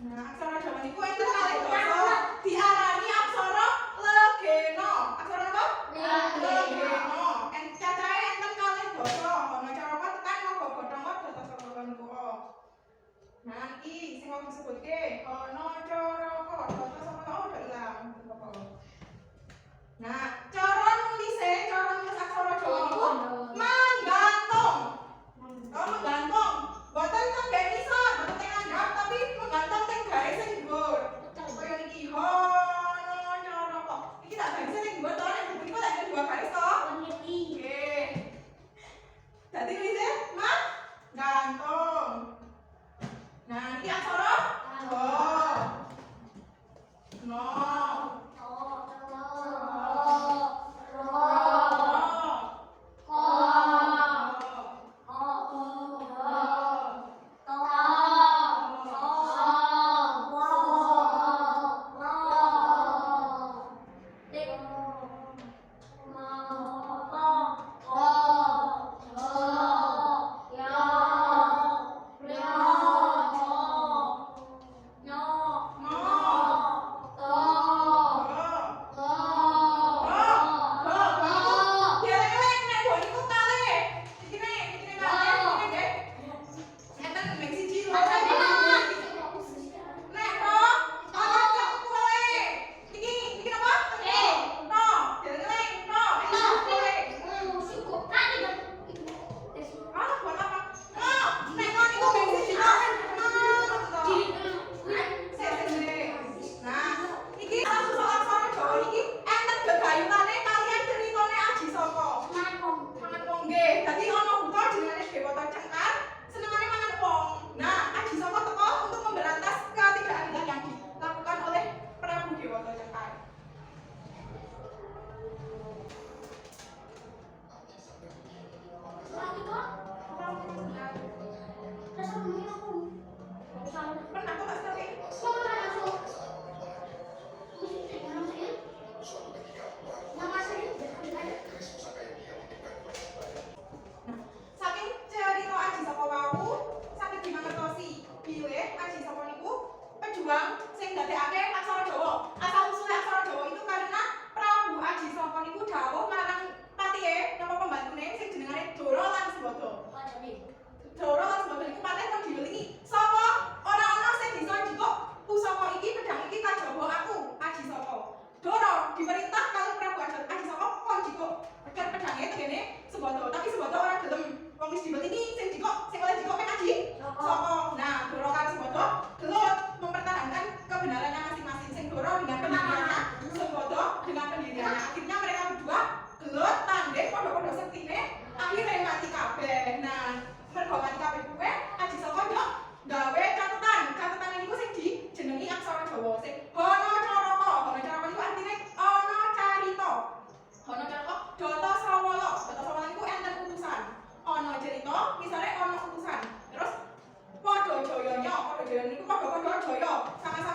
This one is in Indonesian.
Nah, aksara Jawa niku enten kalih basa diarani aksara legena. Aksara apa? Legena. Cacahe enten kalih basa. Ana caraka tekan nggo godhong data saka niku. Nah, iki sing mau disebutke ana caraka data saka udah ilang. Nah, cara nulis aksara Jawa niku menggantung. Oh, menggantung. Boten tenggen isor, boten teng andhap, tapi menggantung teng garis sing dhuwur. Kaya niki ana caraka. Iki tak garis sing dhuwur to, nek buku niku tak ada dua garis to. Nggih. Dadi nulisé menggantung. Nah, iki aksara no. Sing ndadekake aksara Jawa. Asal usule aksara Jawa itu karena Prabu Ajisaka niku dawuh marang patihe napa pembantune sing jenengane Dara lan Subada. Dara lan Subada niku patih kon diwelingi. Sapa ora ana sing bisa njikuk pusaka iki pedhang iki kajawa aku Ajisaka. Dara diperintah karo Prabu Ajisaka kon njikuk agar pedhange tegene Subada, tapi Subada ora gelem. Wong wis diwelingi sing njikuk, sing oleh njikuk mek Ajisaka. Nah, Dara karo Subada gelut mempertahankan kebenarannya masing-masing. Sing Dara dengan pendiriannya, Subada dengan pendiriannya. Akhirnya mereka berdua gelut tanding padha-padha sektine, akhirnya mati kabeh. Nah, mergo mati kabeh kuwe Ajisaka yo gawe catetan. Catetan niku sing dijenengi aksara Jawa. Sing Hana Caraka. Hana Caraka niku artine ana carita. Hana Caraka Data Sawala. Data Sawala niku enten utusan. Ana cerita, misale ana utusan. Terus padha jayanya niku padha-padha jaya. Sama-sama